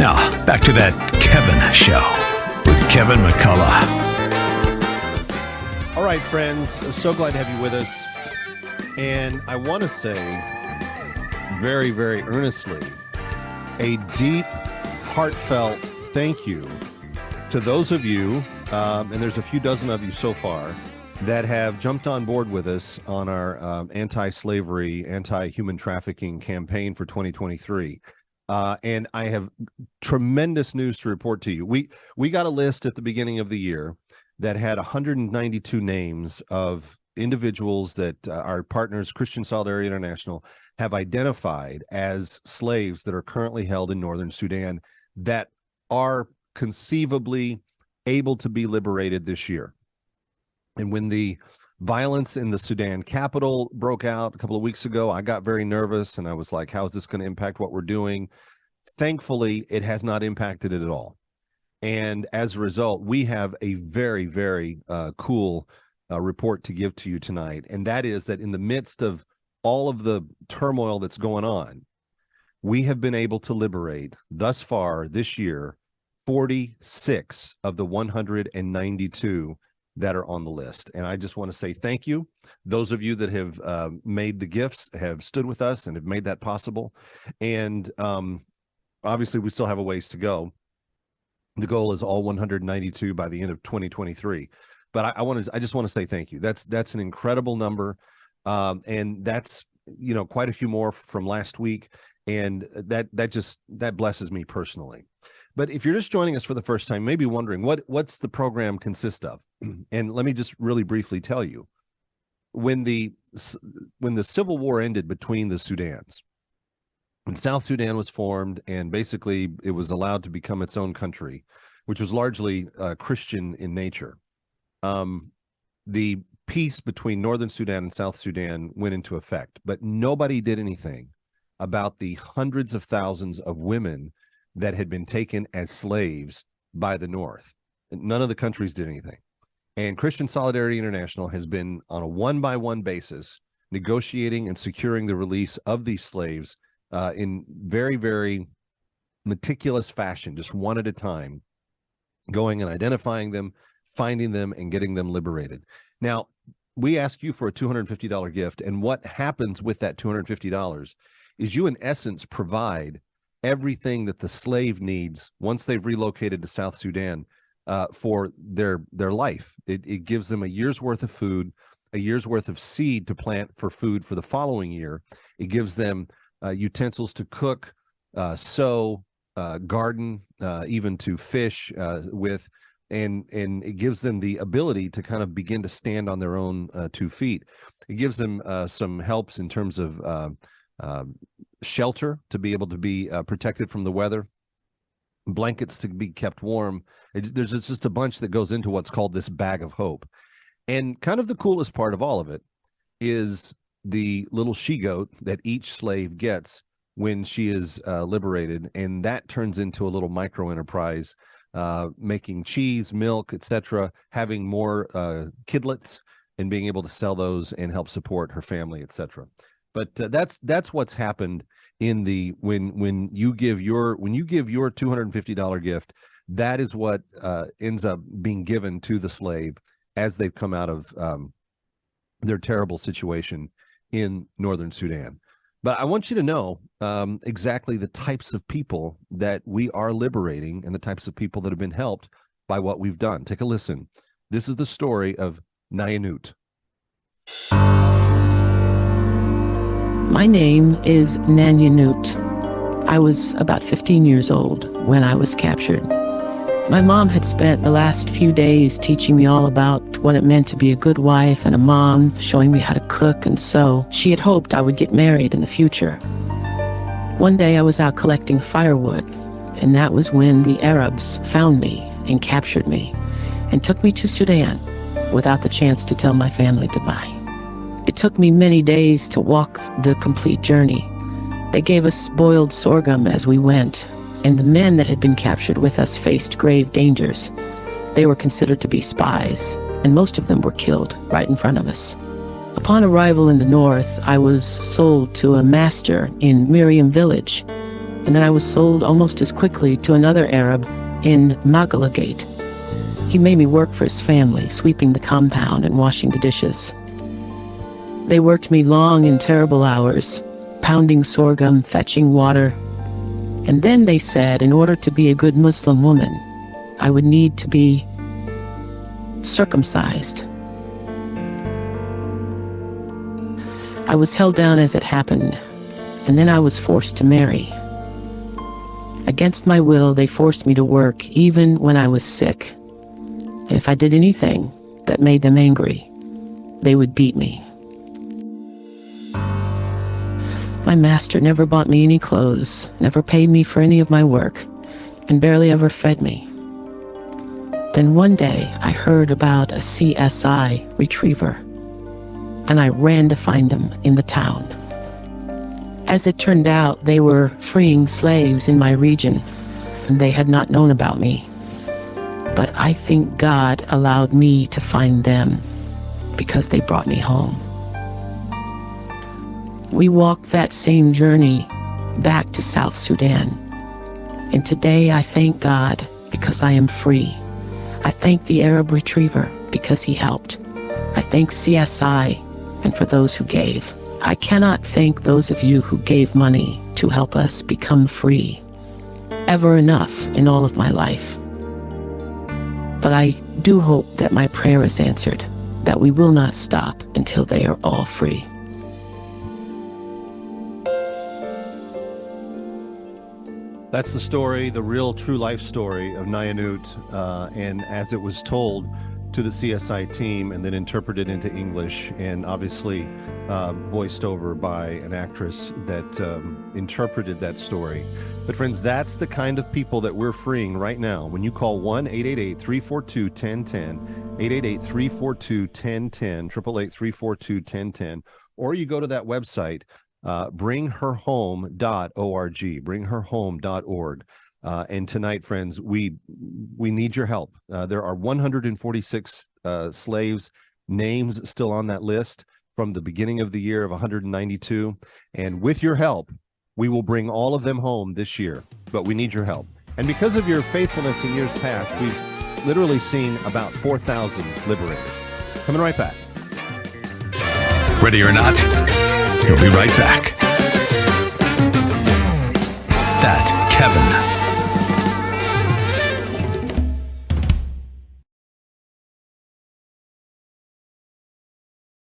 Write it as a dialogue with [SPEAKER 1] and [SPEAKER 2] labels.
[SPEAKER 1] Now, back to that Kevin Show with Kevin McCullough.
[SPEAKER 2] All right, friends, so glad to have you with us. And I want to say very, very earnestly, a deep, heartfelt thank you to those of you, and there's a few dozen of you so far, that have jumped on board with us on our anti-slavery, anti-human trafficking campaign for 2023. And I have tremendous news to report to you. We got a list at the beginning of the year that had 192 names of individuals that our partners, Christian Solidarity International, have identified as slaves that are currently held in northern Sudan that are conceivably able to be liberated this year. And when the violence in the Sudan capital broke out a couple of weeks ago, I got very nervous and I was like, how is this going to impact what we're doing? Thankfully, it has not impacted it at all. And as a result, we have a very, very cool report to give to you tonight. And that is that in the midst of all of the turmoil that's going on, we have been able to liberate thus far this year 46 of the 192 that are on the list. And I just want to say thank you. Those of you that have made the gifts, have stood with us and have made that possible. And obviously we still have a ways to go. The goal is all 192 by the end of 2023. But I just want to say thank you. That's an incredible number. And that's, quite a few more from last week. And that blesses me personally. But if you're just joining us for the first time, maybe wondering what's the program consist of? And let me just really briefly tell you, when the civil war ended between the Sudans, when South Sudan was formed and basically it was allowed to become its own country, which was largely Christian in nature, the peace between Northern Sudan and South Sudan went into effect. But nobody did anything about the hundreds of thousands of women that had been taken as slaves by the North. None of the countries did anything. And Christian Solidarity International has been on a one-by-one basis negotiating and securing the release of these slaves in very, very meticulous fashion, just one at a time, going and identifying them, finding them, and getting them liberated. Now, we ask you for a $250 gift, and what happens with that $250 is you, in essence, provide everything that the slave needs once they've relocated to South Sudan for their life. It gives them a year's worth of food, a year's worth of seed to plant for food for the following year. It gives them utensils to cook, sow, garden, even to fish with, and it gives them the ability to kind of begin to stand on their own 2 feet. It gives them some helps in terms of shelter to be able to be protected from the weather, blankets to be kept warm. There's just a bunch that goes into what's called this bag of hope. And kind of the coolest part of all of it is the little she-goat that each slave gets when she is liberated, and that turns into a little micro-enterprise, making cheese, milk, etc., having more kidlets and being able to sell those and help support her family, etc. But that's what's happened in the when you give your $250 gift. That is what ends up being given to the slave as they've come out of their terrible situation in northern Sudan. But I want you to know exactly the types of people that we are liberating and the types of people that have been helped by what we've done. Take a listen. This is the story of Nayanut.
[SPEAKER 3] My name is Nayanut. I was about 15 years old when I was captured. My mom had spent the last few days teaching me all about what it meant to be a good wife and a mom, showing me how to cook and sew. She had hoped I would get married in the future. One day I was out collecting firewood, and that was when the Arabs found me and captured me and took me to Sudan without the chance to tell my family goodbye. It took me many days to walk the complete journey. They gave us boiled sorghum as we went, and the men that had been captured with us faced grave dangers. They were considered to be spies, and most of them were killed right in front of us. Upon arrival in the north, I was sold to a master in Miriam village. and then I was sold almost as quickly to another Arab in Magalagate. He made me work for his family, sweeping the compound and washing the dishes. They worked me long and terrible hours, pounding sorghum, fetching water. And then they said in order to be a good Muslim woman, I would need to be circumcised. I was held down as it happened, and then I was forced to marry. Against my will, they forced me to work even when I was sick. And if I did anything that made them angry, they would beat me. My master never bought me any clothes, never paid me for any of my work, and barely ever fed me. Then one day, I heard about a CSI retriever, and I ran to find them in the town. As it turned out, they were freeing slaves in my region, and they had not known about me. But I think God allowed me to find them because they brought me home. We walked that same journey back to South Sudan. And today I thank God because I am free. I thank the Arab retriever because he helped. I thank CSI and for those who gave. I cannot thank those of you who gave money to help us become free ever enough in all of my life. But I do hope that my prayer is answered, that we will not stop until they are all free.
[SPEAKER 2] That's the story, the real true life story of Nayanut, and as it was told to the CSI team and then interpreted into English and obviously voiced over by an actress that interpreted that story. But friends, that's the kind of people that we're freeing right now. When you call 1-888-342-1010, 888-342-1010, 888-342-1010, or you go to that website, bringherhome.org, bringherhome.org. And tonight, friends, we need your help. There are 146 slaves, names still on that list from the beginning of the year of 192. And with your help, we will bring all of them home this year. But we need your help. And because of your faithfulness in years past, we've literally seen about 4,000 liberated. Coming right back.
[SPEAKER 1] Ready or not, we'll be right back. That Kevin.